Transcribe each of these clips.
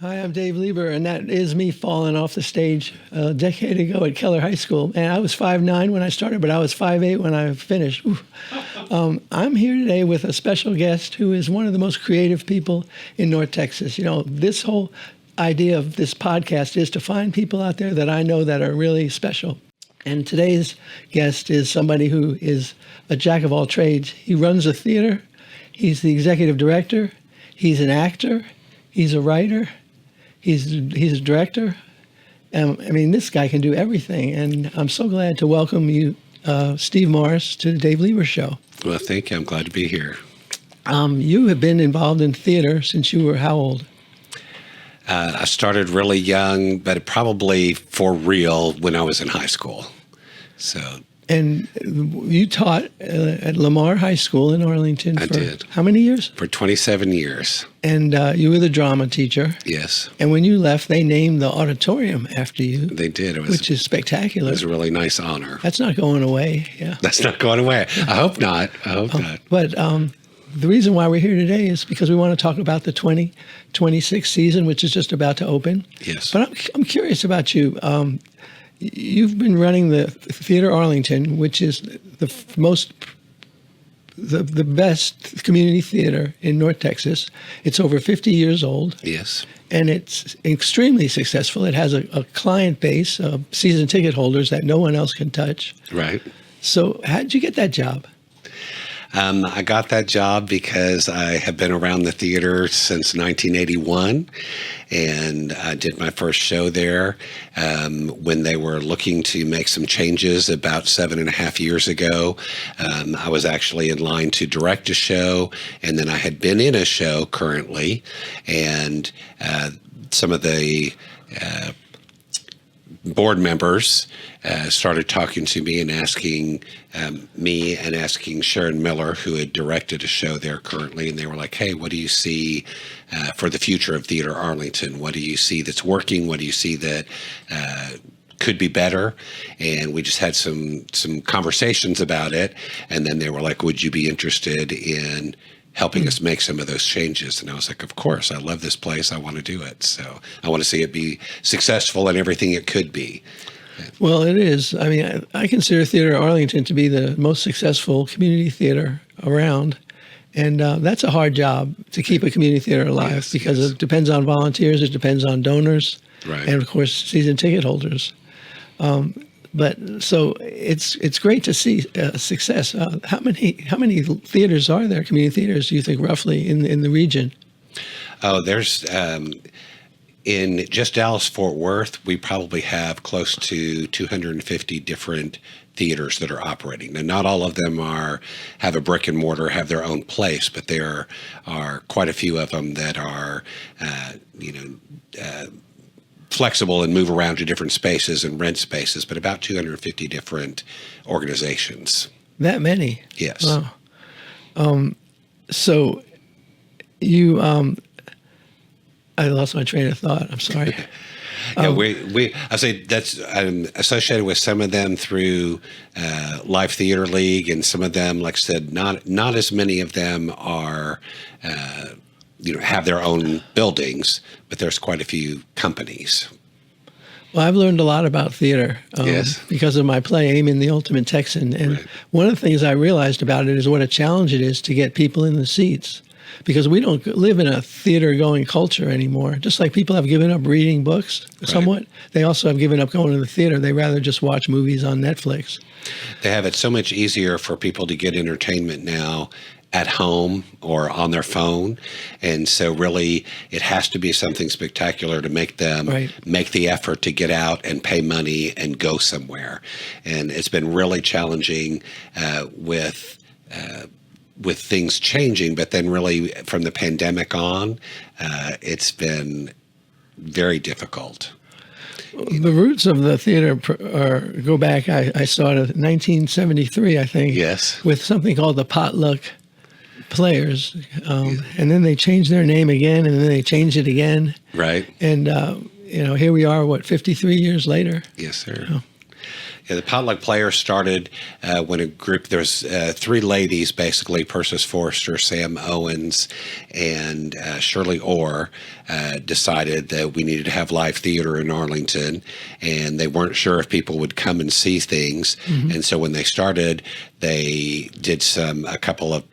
Hi, I'm Dave Lieber, and that is me falling off the stage a decade ago at Keller High School. And I was 5'9" when I started, but I was 5'8" when I finished. I'm here today with a special guest who is one of the most creative people in North Texas. You know, this whole idea of this podcast is to find people out there that I know that are really special. And today's guest is somebody who is a jack of all trades. He runs a theater. He's the executive director. He's an actor. He's a writer. He's a director. I mean, this guy can do everything. And I'm so glad to welcome you, Steve Morris, to the Dave Lieber Show. Well, thank you. I'm glad to be here. You have been involved in theater since you were how old? I started really young, but probably for real when I was in high school. And you taught at Lamar High School in Arlington I did. How many years? For 27 years. And you were the drama teacher. Yes. And when you left, they named the auditorium after you. They did. Which is spectacular. It was a really nice honor. That's not going away. Yeah. That's not going away. I hope not. Not. But the reason why we're here today is because we want to talk about the 2026 season, which is just about to open. Yes. But I'm curious about you. You've been running the Theatre Arlington, which is the best community theater in North Texas. It's over 50 years old. Yes. And it's extremely successful. It has a client base of season ticket holders that no one else can touch. Right. So how did you get that job? I got that job because I have been around the theater since 1981, and I did my first show there when they were looking to make some changes about 7.5 years ago. I was actually in line to direct a show, and then I had been in a show currently, and some of the board members started talking to me and asking Sharon Miller, who had directed a show there currently, and they were like, hey, what do you see for the future of Theatre Arlington? What do you see that's working? What do you see that could be better? And we just had some conversations about it, and then they were like, would you be interested in helping us make some of those changes? And I was like, of course, I love this place. I want to do it. So I want to see it be successful in everything it could be. Well, it is. I mean, I consider Theatre Arlington to be the most successful community theater around. And that's a hard job to keep a community theater alive because it depends on volunteers, it depends on donors, right, and of course, season ticket holders. But so it's great to see success. How many theaters are there? Community theaters? Do you think roughly in the region? Oh, there's in just Dallas-Fort Worth, we probably have close to 250 different theaters that are operating. Now, not all of them have a brick and mortar, have their own place, but there are quite a few of them that are, flexible and move around to different spaces and rent spaces, but about 250 different organizations. That many? Yes. Wow. So you, I lost my train of thought. I'm sorry. Yeah, I say I'm associated with some of them through Live Theater League, and some of them, like I said, not as many of them are, have their own buildings, but there's quite a few companies. Well, I've learned a lot about theater Yes. because of my play, Amon, the Ultimate Texan. And Right. one of the things I realized about it is what a challenge it is to get people in the seats, because we don't live in a theater-going culture anymore. Just like people have given up reading books somewhat, Right. they also have given up going to the theater. They rather just watch movies on Netflix. They have it so much easier for people to get entertainment now at home or on their phone. And so really it has to be something spectacular to make them make the effort to get out and pay money and go somewhere. And it's been really challenging with things changing, but then really from the pandemic on, it's been very difficult. The roots of the theater go back, I started in 1973, I think. Yes. With something called the Potluck Players. And then they changed their name again, and then they changed it again. Right. And, here we are, 53 years later? Yes, sir. Yeah, the Potluck Players started when a group, there's three ladies, basically, Persis Forrester, Sam Owens, and Shirley Orr, decided that we needed to have live theater in Arlington, and they weren't sure if people would come and see things. And so when they started, they did a couple of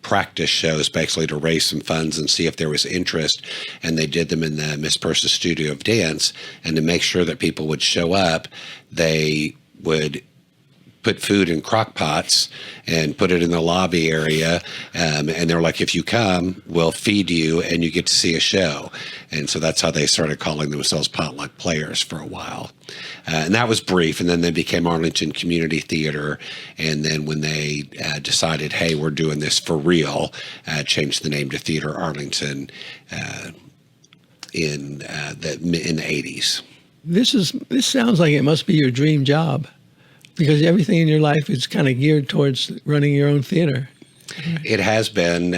practice shows basically to raise some funds and see if there was interest. And they did them in the Miss Persis Studio of Dance. And to make sure that people would show up, they would put food in crock pots and put it in the lobby area. And they're like, if you come, we'll feed you and you get to see a show. And so that's how they started calling themselves Potluck Players for a while. And that was brief. And then they became Arlington Community Theater. And then when they decided, hey, we're doing this for real, changed the name to Theatre Arlington in the 80s. This sounds like it must be your dream job, because everything in your life is kind of geared towards running your own theater. It has been.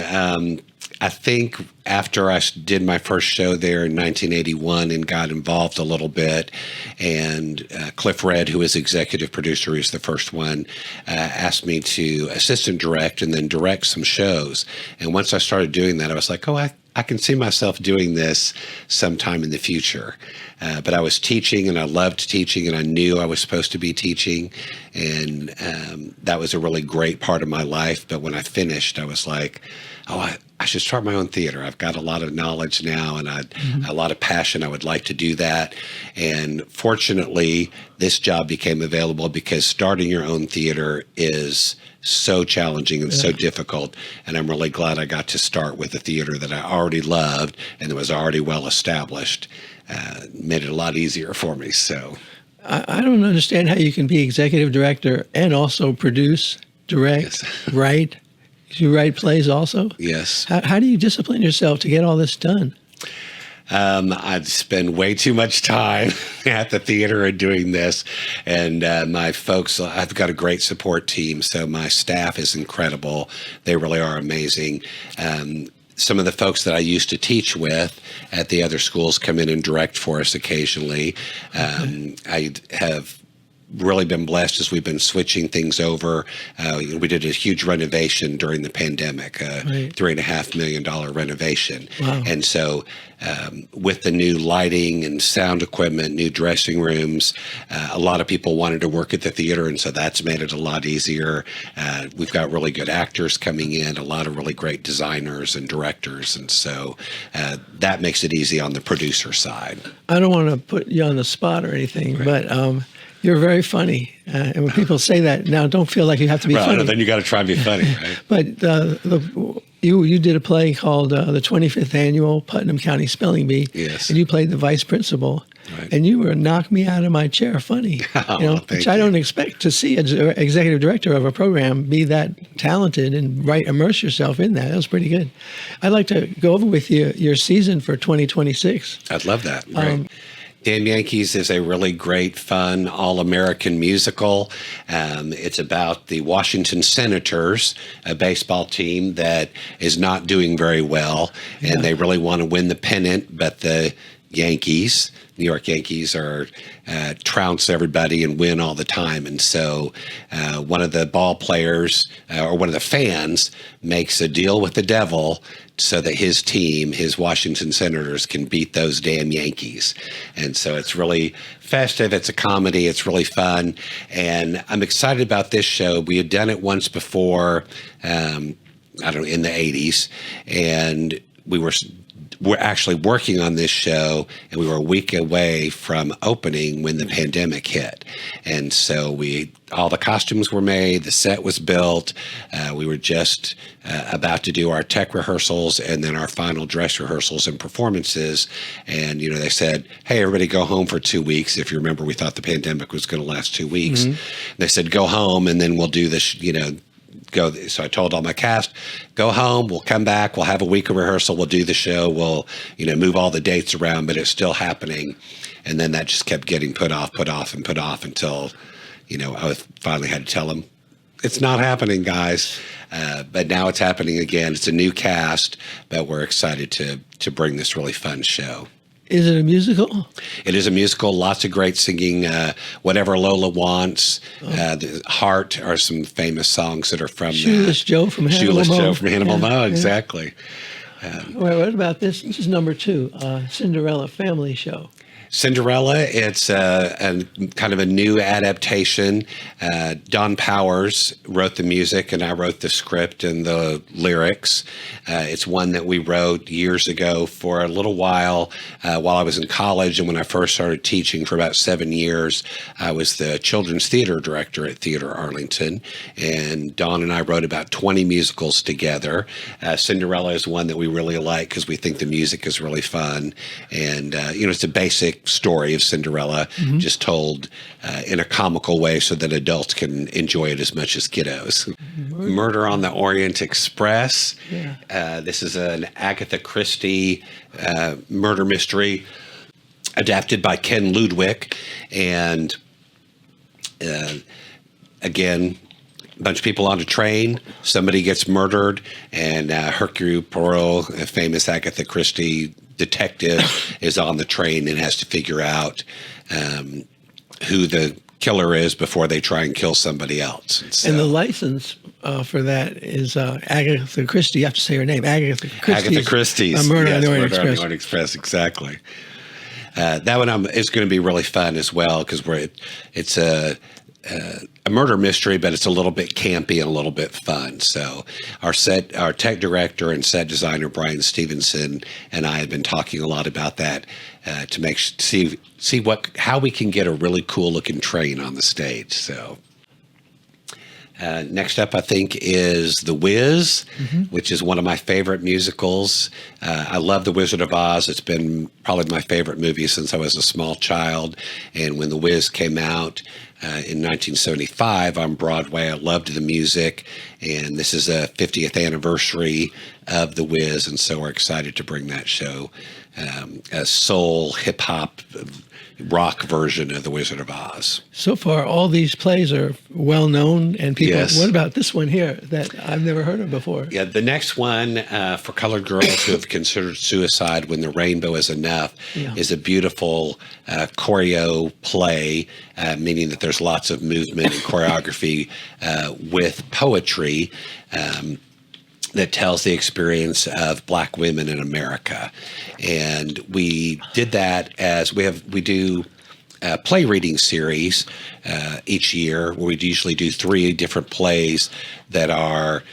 I think after I did my first show there in 1981 and got involved a little bit, and Cliff Redd, who is executive producer, who's the first one, asked me to assistant direct and then direct some shows. And once I started doing that, I was like, oh, I can see myself doing this sometime in the future. But I was teaching, and I loved teaching, and I knew I was supposed to be teaching. And that was a really great part of my life. But when I finished, I was like, oh, I should start my own theater. I've got a lot of knowledge now and a lot of passion. I would like to do that. And fortunately, this job became available because starting your own theater is so challenging and so difficult. And I'm really glad I got to start with a theater that I already loved and that was already well established. Made it a lot easier for me. So I don't understand how you can be executive director and also produce, direct, write. You write plays also? Yes. How do you discipline yourself to get all this done? I'd spend way too much time at the theater and doing this. And my folks, I've got a great support team, so my staff is incredible. They really are amazing. Some of the folks that I used to teach with at the other schools come in and direct for us occasionally. I have really been blessed as we've been switching things over. We did a huge renovation during the pandemic, $3.5 million renovation. Wow. And so with the new lighting and sound equipment, new dressing rooms, a lot of people wanted to work at the theater, and so that's made it a lot easier. We've got really good actors coming in, a lot of really great designers and directors, and so that makes it easy on the producer side. I don't want to put you on the spot or anything, but you're very funny. And when people say that, now don't feel like you have to be funny. Then you got to try and be funny, right? But you did a play called the 25th Annual Putnam County Spelling Bee. Yes. And you played the vice principal. Right. And you were knocked me out of my chair funny. Which I don't expect to see an executive director of a program be that talented and immerse yourself in that. That was pretty good. I'd like to go over with you your season for 2026. I'd love that. Right. Damn Yankees is a really great, fun, all-American musical. It's about the Washington Senators, a baseball team that is not doing very well, and they really want to win the pennant, but the Yankees, New York Yankees, are trounce everybody and win all the time. And so one of the ball players or one of the fans makes a deal with the devil so that his team, his Washington Senators, can beat those damn Yankees. And so it's really festive. It's a comedy. It's really fun. And I'm excited about this show. We had done it once before, in the 80s. And we're actually working on this show, and we were a week away from opening when the pandemic hit. And so all the costumes were made, the set was built. We were just about to do our tech rehearsals and then our final dress rehearsals and performances. And, they said, hey, everybody go home for 2 weeks. If you remember, we thought the pandemic was going to last 2 weeks. Mm-hmm. They said, go home, and then we'll do this, So I told all my cast, go home, we'll come back, we'll have a week of rehearsal, we'll do the show, we'll, move all the dates around, but it's still happening. And then that just kept getting put off until, I finally had to tell them, it's not happening, guys. But now it's happening again. It's a new cast, but we're excited to bring this really fun show. Is it a musical? It is a musical. Lots of great singing. Whatever Lola Wants, the Heart are some famous songs that are from Shoeless Joe from Hannibal Shoeless Moe. Joe from Hannibal Moe, Yeah. exactly. Well, what about this? This is number 2, Cinderella family show. Cinderella, it's a kind of a new adaptation. Don Powers wrote the music, and I wrote the script and the lyrics. It's one that we wrote years ago for a little while I was in college, and when I first started teaching for about 7 years, I was the children's theater director at Theatre Arlington, and Don and I wrote about 20 musicals together. Cinderella is one that we really like because we think the music is really fun, and it's a basic story of Cinderella, just told in a comical way so that adults can enjoy it as much as kiddos. Murder on the Orient Express. Yeah. This is an Agatha Christie murder mystery adapted by Ken Ludwig. And again, a bunch of people on a train, somebody gets murdered, and Hercule Poirot, a famous Agatha Christie detective, is on the train and has to figure out who the killer is before they try and kill somebody else. And the license for that is Agatha Christie. You have to say her name. Agatha Christie's Murder on the Orient Murder on Express. the Orient Express, exactly. That one is going to be really fun as well because it's a murder mystery, but it's a little bit campy and a little bit fun. So our tech director and set designer Brian Stevenson and I have been talking a lot about that to see how we can get a really cool looking train on the stage. So next up, I think, is The Wiz, which is one of my favorite musicals. I love The Wizard of Oz. It's been probably my favorite movie since I was a small child. And when The Wiz came out in 1975 on Broadway, I loved the music. And this is a 50th anniversary of The Wiz, and so we're excited to bring that show, a soul, hip-hop, rock version of The Wizard of Oz. So far, all these plays are well known, and people. Yes. What about this one here that I've never heard of before? Yeah, the next one for colored girls who have considered suicide when the rainbow is enough is a beautiful choreo play, meaning that there's lots of movement and choreography with poetry. That tells the experience of Black women in America. And we did that as we do a play reading series each year where we usually do 3 different plays that are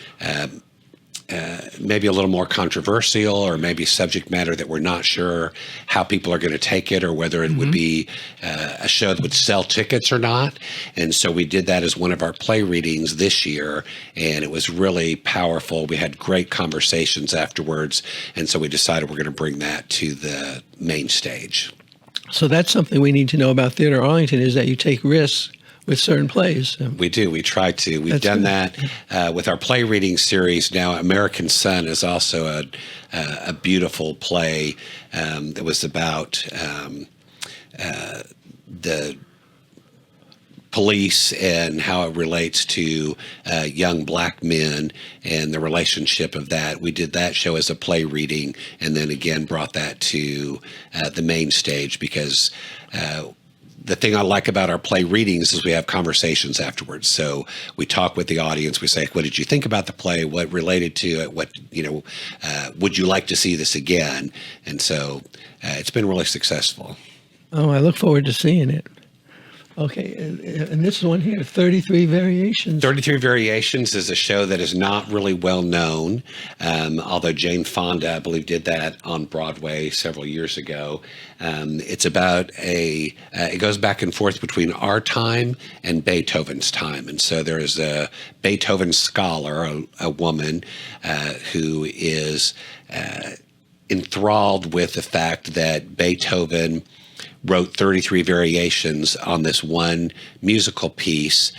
maybe a little more controversial or maybe subject matter that we're not sure how people are going to take it or whether it would be a show that would sell tickets or not. And so we did that as one of our play readings this year, and it was really powerful. We had great conversations afterwards, and so we decided we're going to bring that to the main stage. So that's something we need to know about Theatre Arlington is that you take risks with certain plays. We do. We try to. We've done that with our play reading series. Now, American Son is also a beautiful play that was about the police and how it relates to young Black men and the relationship of that. We did that show as a play reading and then again brought that to the main stage because the thing I like about our play readings is we have conversations afterwards. So we talk with the audience. We say, what did you think about the play? What related to it? What, would you like to see this again? And so it's been really successful. Oh, I look forward to seeing it. Okay, and this one here, 33 Variations. 33 Variations is a show that is not really well known, although Jane Fonda, I believe, did that on Broadway several years ago. It's about it goes back and forth between our time and Beethoven's time. And so there is a Beethoven scholar, a woman who is enthralled with the fact that Beethoven wrote 33 variations on this one musical piece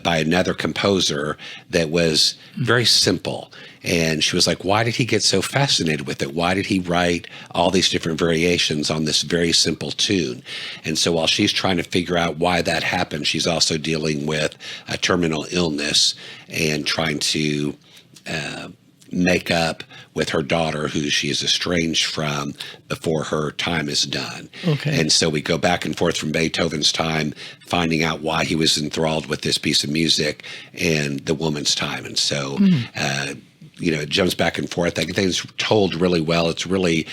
by another composer that was very simple. And she was like, why did he get so fascinated with it? Why did he write all these different variations on this very simple tune? And so while she's trying to figure out why that happened, she's also dealing with a terminal illness and trying to make up with her daughter, who she is estranged from, before her time is done. Okay. And so we go back and forth from Beethoven's time, finding out why he was enthralled with this piece of music, and the woman's time. And so, it jumps back and forth. I think it's told really well. It's really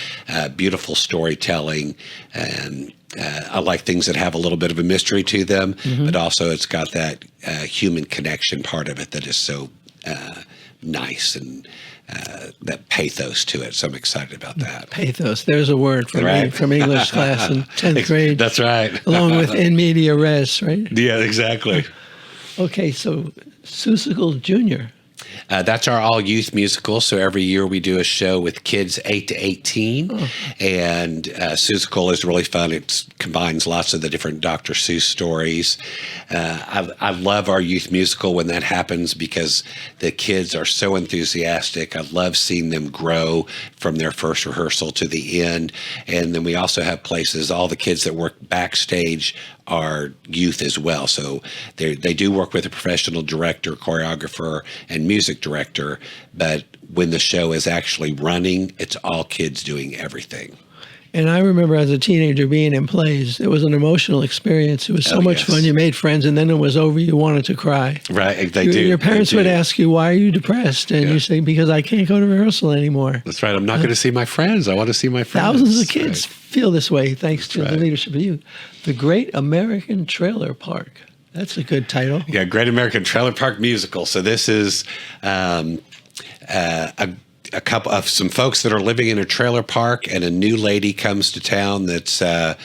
beautiful storytelling, and I like things that have a little bit of a mystery to them, but also it's got that human connection part of it that is so nice, and that pathos to it. So I'm excited about that. Pathos. There's a word for me from English class in 10th grade. That's right. Along with in media res, right? Yeah, exactly. Okay, so Seussical JR. That's our all-youth musical. So every year we do a show with kids 8 to 18. And Seussical is really fun. It combines lots of the different Dr. Seuss stories. I love our youth musical when that happens, because the kids are so enthusiastic. I love seeing them grow from their first rehearsal to the end. And then we also have places, all the kids that work backstage are youth as well. So they do work with a professional director, choreographer, and music director. But when the show is actually running, it's all kids doing everything. And I remember as a teenager being in plays. It was an emotional experience. It was so much fun. You made friends, and then it was over. You wanted to cry. Right, Your parents would ask you, "Why are you depressed?" And you say, "Because I can't go to rehearsal anymore." That's right. I'm not going to see my friends. I want to see my friends. Thousands of kids feel this way thanks to the leadership of you. The Great American Trailer Park. That's a good title. Yeah, Great American Trailer Park Musical. So this is a couple of some folks that are living in a trailer park, and a new lady comes to town that's a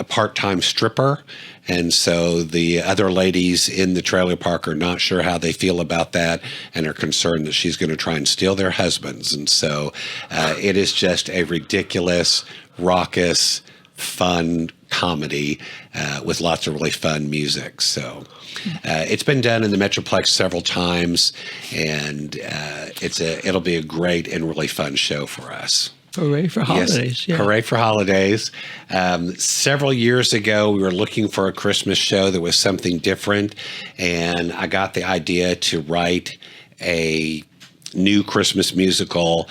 part-time stripper. And so the other ladies in the trailer park are not sure how they feel about that, and are concerned that she's going to try and steal their husbands. And so it is just a ridiculous, raucous, fun comedy with lots of really fun music. So it's been done in the Metroplex several times, and it'll be a great and really fun show for us. Hooray for holidays. Yes, yeah. Hooray for holidays. Several years ago, we were looking for a Christmas show that was something different, and I got the idea to write a new Christmas musical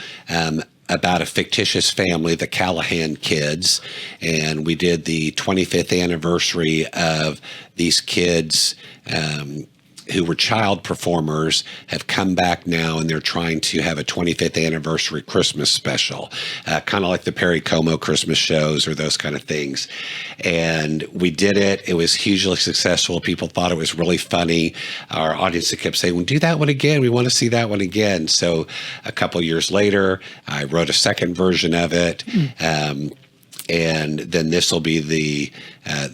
about a fictitious family, the Callahan kids. And we did the 25th anniversary of these kids who were child performers, have come back now, and they're trying to have a 25th anniversary Christmas special, kind of like the Perry Como Christmas shows or those kind of things. And we did it. It was hugely successful. People thought it was really funny. Our audience kept saying, "Well, do that one again. We want to see that one again." So a couple years later, I wrote a second version of it. And then this will be the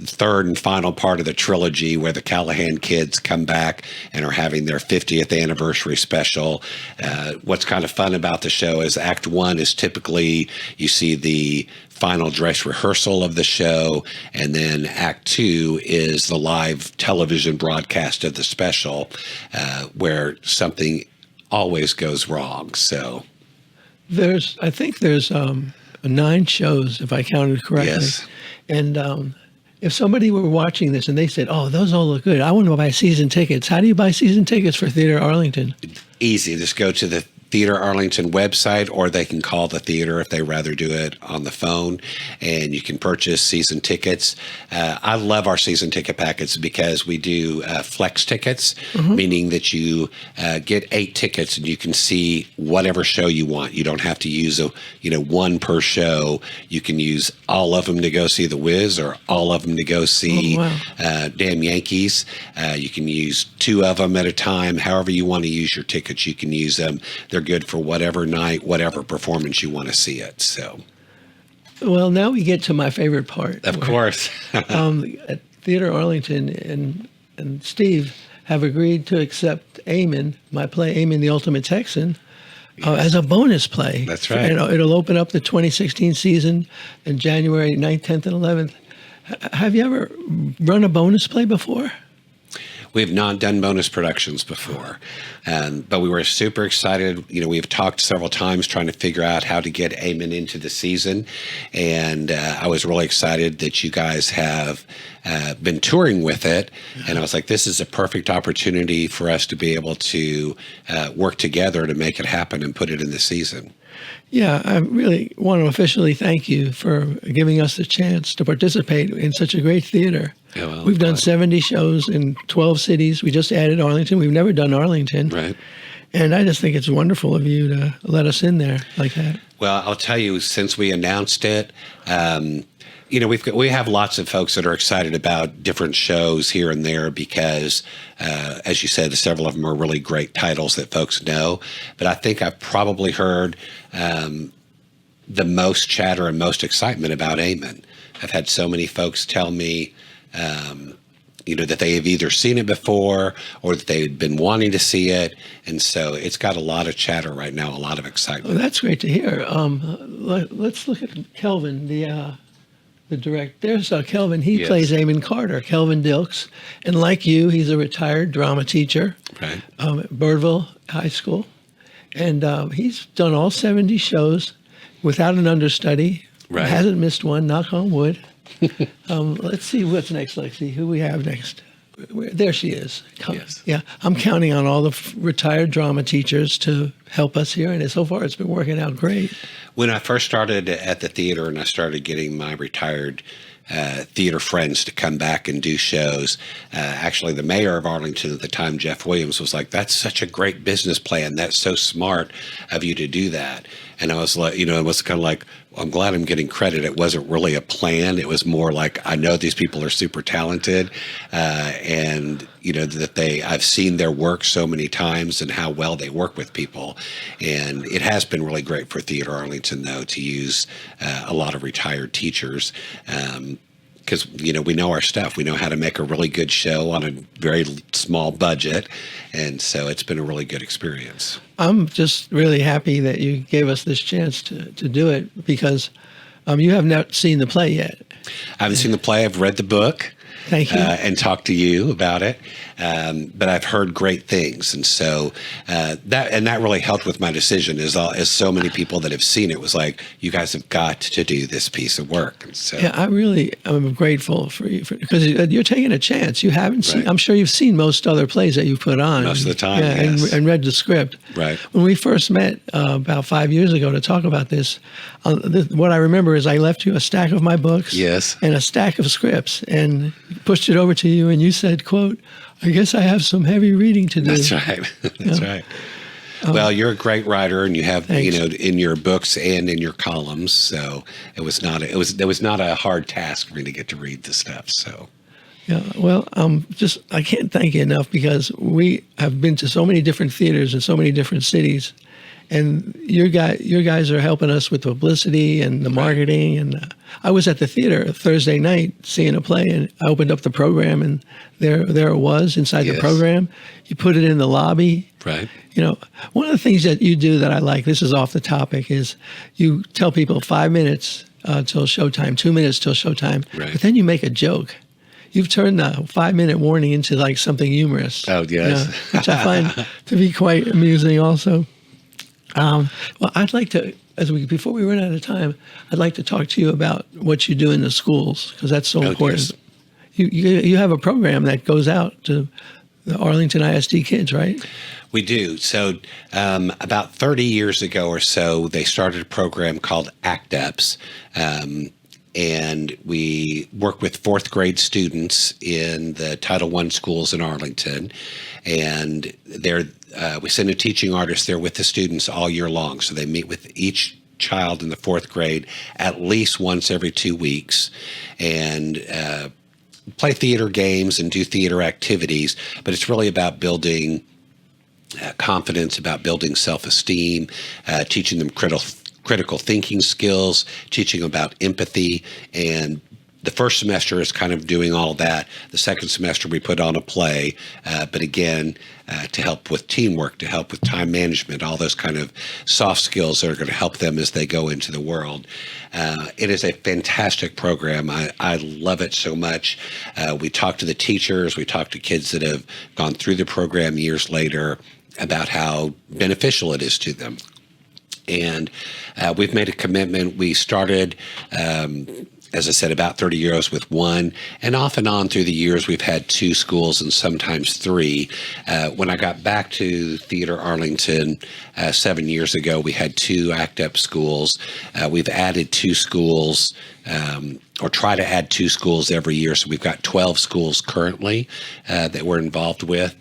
third and final part of the trilogy, where the Callahan kids come back and are having their 50th anniversary special. What's kind of fun about the show is Act 1 is typically, you see the final dress rehearsal of the show, and then Act 2 is the live television broadcast of the special, where something always goes wrong. So I think there's 9 shows, if I counted correctly. Yes. And if somebody were watching this and they said, "Oh, those all look good. I want to buy season tickets." How do you buy season tickets for Theatre Arlington? Easy. Just go to the Theatre Arlington website, or they can call the theater if they rather do it on the phone, and you can purchase season tickets. I love our season ticket packets because we do flex tickets, meaning that you get 8 tickets and you can see whatever show you want. You don't have to use one per show. You can use all of them to go see The Wiz, or all of them to go see Damn Yankees. You can use 2 of them at a time. However you want to use your tickets, you can use them. They're good for whatever night, whatever performance you want to see it. So, well, now we get to my favorite part. Of course. At Theatre Arlington and Steve have agreed to accept Amon, my play, Amon the Ultimate Texan, as a bonus play. That's right. It'll open up the 2016 season in January 9th, 10th, and 11th. Have you ever run a bonus play before? We have not done bonus productions before, but we were super excited. We've talked several times trying to figure out how to get Amon into the season, and I was really excited that you guys have been touring with it, and I was like, this is a perfect opportunity for us to be able to work together to make it happen and put it in the season. Yeah, I really want to officially thank you for giving us the chance to participate in such a great theater. Yeah, well, we've done 70 shows in 12 cities. We just added Arlington. We've never done Arlington. Right. And I just think it's wonderful of you to let us in there like that. Well, I'll tell you, since we announced it, we have lots of folks that are excited about different shows here and there because, as you said, several of them are really great titles that folks know. But I think I've probably heard the most chatter and most excitement about Amon. I've had so many folks tell me, that they have either seen it before or that they've been wanting to see it. And so it's got a lot of chatter right now, a lot of excitement. Well, that's great to hear. Let's look at Kelvin, the director. There's Kelvin. He plays Amon Carter, Kelvin Dilks. And like you, he's a retired drama teacher right. At Birdville High School. And he's done all 70 shows without an understudy. Right. Hasn't missed one, knock on wood. Let's see what's next, Lexi. Who we have next? There she is. Yes. Yeah, I'm counting on all the retired drama teachers to help us here, and so far it's been working out great. When I first started at the theater and I started getting my retired theater friends to come back and do shows, actually the mayor of Arlington at the time, Jeff Williams, was like, that's such a great business plan. That's so smart of you to do that. And I was like, it was kind of like, I'm glad I'm getting credit. It wasn't really a plan. It was more like, I know these people are super talented, and that I've seen their work so many times and how well they work with people. And it has been really great for Theatre Arlington, though, to use a lot of retired teachers. Because, we know our stuff. We know how to make a really good show on a very small budget. And so it's been a really good experience. I'm just really happy that you gave us this chance to do it because you have not seen the play yet. I haven't seen the play. I've read the book. Thank you. And talked to you about it. But I've heard great things. And so that really helped with my decision as so many people that have seen it was like, you guys have got to do this piece of work. And so, yeah, I'm grateful for you because you're taking a chance. You haven't seen, I'm sure you've seen most other plays that you put on. Most of the time, yeah, yes. and read the script. Right. When we first met about 5 years ago to talk about this, what I remember is I left you a stack of my books yes. and a stack of scripts and pushed it over to you and you said, quote, I guess I have some heavy reading to do. That's right. That's right. Well, you're a great writer, and you have thanks. In your books and in your columns. So it was not a hard task for me to get to read the stuff. So yeah, well, I can't thank you enough because we have been to so many different theaters in so many different cities, and your guys are helping us with publicity and the marketing. And I was at the theater Thursday night seeing a play, and I opened up the program, and there it was inside the program. You put it in the lobby. Right. One of the things that you do that I like, this is off the topic, is you tell people 5 minutes till showtime, 2 minutes till showtime, right. But then you make a joke. You've turned the 5-minute warning into like something humorous. Oh, yes. Which I find to be quite amusing also. Well, I'd like to, before we run out of time, I'd like to talk to you about what you do in the schools because that's so important. Yes. You have a program that goes out to the Arlington ISD kids, right? We do. So about 30 years ago or so, they started a program called ACT UPS. And we work with fourth grade students in the Title I schools in Arlington. And we send a teaching artist there with the students all year long. So they meet with each child in the fourth grade at least once every 2 weeks and play theater games and do theater activities. But it's really about building confidence, about building self-esteem, teaching them critical thinking skills, teaching about empathy, and the first semester is kind of doing all that. The second semester we put on a play, but again, to help with teamwork, to help with time management, all those kind of soft skills that are going to help them as they go into the world. It is a fantastic program. I love it so much. We talk to the teachers, we talk to kids that have gone through the program years later about how beneficial it is to them. And we've made a commitment. We started, as I said, about 30 years with one, and off and on through the years, we've had 2 schools and sometimes 3. When I got back to Theatre Arlington 7 years ago, we had 2 ACT-UP schools. We've added 2 schools, or try to add 2 schools every year. So we've got 12 schools currently that we're involved with.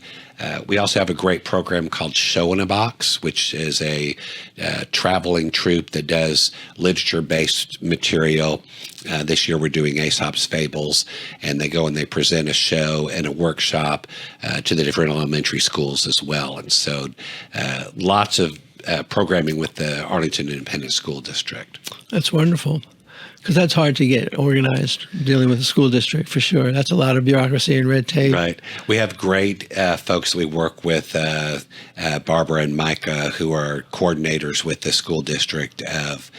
We also have a great program called Show in a Box, which is a traveling troupe that does literature-based material. This year we're doing Aesop's Fables, and they go and they present a show and a workshop to the different elementary schools as well. And so lots of programming with the Arlington Independent School District. That's wonderful. Because that's hard to get organized, dealing with the school district, for sure. That's a lot of bureaucracy and red tape. Right. We have great folks that we work with, Barbara and Micah, who are coordinators with the school district of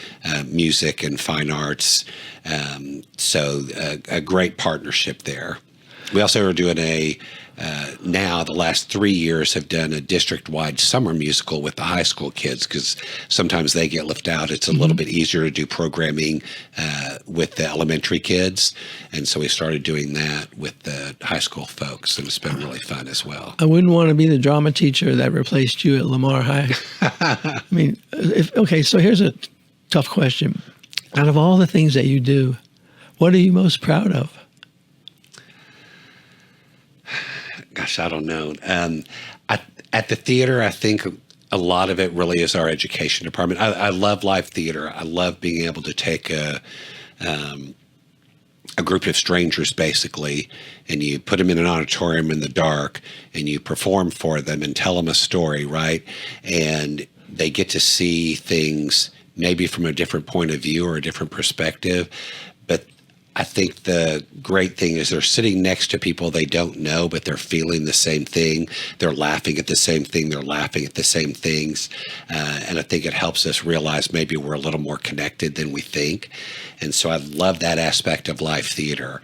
music and fine arts. So a great partnership there. We also are doing now the last 3 years have done a district-wide summer musical with the high school kids, because sometimes they get left out. It's a little bit easier to do programming with the elementary kids. And so we started doing that with the high school folks, and it's been really fun as well. I wouldn't want to be the drama teacher that replaced you at Lamar High. I mean, so here's a tough question. Out of all the things that you do, what are you most proud of? Gosh, I don't know. At the theater, I think a lot of it really is our education department. I love live theater. I love being able to take a group of strangers, basically, and you put them in an auditorium in the dark, and you perform for them and tell them a story, right? And they get to see things maybe from a different point of view or a different perspective. But I think the great thing is they're sitting next to people they don't know, but they're feeling the same thing. They're laughing at the same thing. They're laughing at the same things. And I think it helps us realize maybe we're a little more connected than we think. And so I love that aspect of live theater.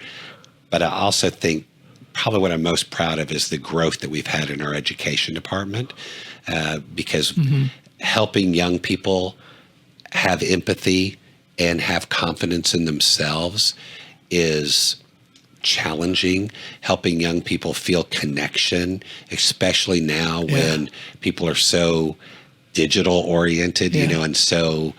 But I also think probably what I'm most proud of is the growth that we've had in our education department, because helping young people have empathy and have confidence in themselves is challenging. Helping young people feel connection, especially now when people are so digital oriented, you know, and so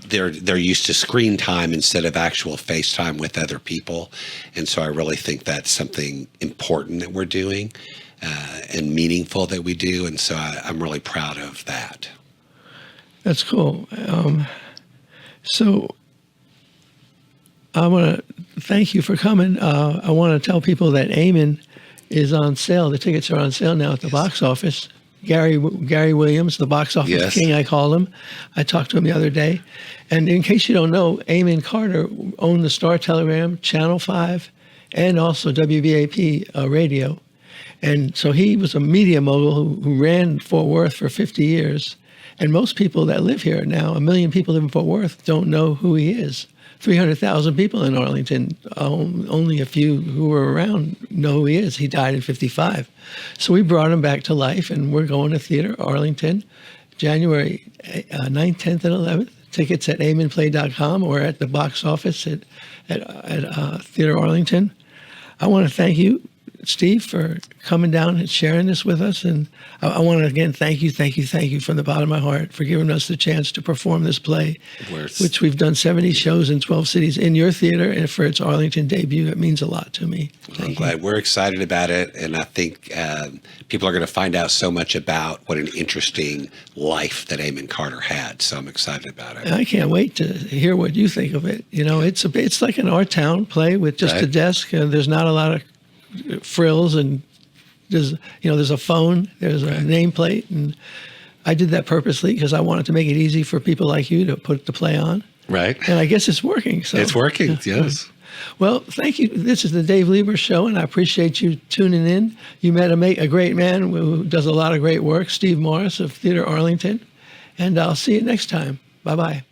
they're used to screen time instead of actual face time with other people. And so I really think that's something important that we're doing and meaningful that we do. And so I'm really proud of that. That's cool. So I want to thank you for coming. I want to tell people that Amon is on sale. The tickets are on sale now at the box office. Gary Williams, the box office king, I call him. I talked to him the other day. And in case you don't know, Amon Carter owned the Star Telegram, Channel 5, and also WVAP radio. And so he was a media mogul who ran Fort Worth for 50 years. And most people that live here now, 1 million people live in Fort Worth, don't know who he is. 300,000 people in Arlington, only a few who were around know who he is. He died in 55. So we brought him back to life, and we're going to Theatre Arlington, January 9th, 10th, and 11th. Tickets at amonplay.com or at the box office at Theatre Arlington. I want to thank you, Steve, for coming down and sharing this with us. And I want to, again, thank you from the bottom of my heart for giving us the chance to perform this play, which we've done 70 shows in 12 cities in your theater, and for its Arlington debut. It means a lot to me. I'm glad. We're excited about it, and I think people are going to find out so much about what an interesting life that Amon Carter had. So I'm excited about it. I can't wait to hear what you think of it. You know, it's like an art town play with just a desk. There's not a lot of frills, and there's a phone, there's a nameplate, and I did that purposely because I wanted to make it easy for people like you to put the play on. Right. And I guess it's working. So It's working, yes. Well, thank you. This is the Dave Lieber Show, and I appreciate you tuning in. You met a great man who does a lot of great work, Steve Morris of Theatre Arlington. And I'll see you next time. Bye-bye.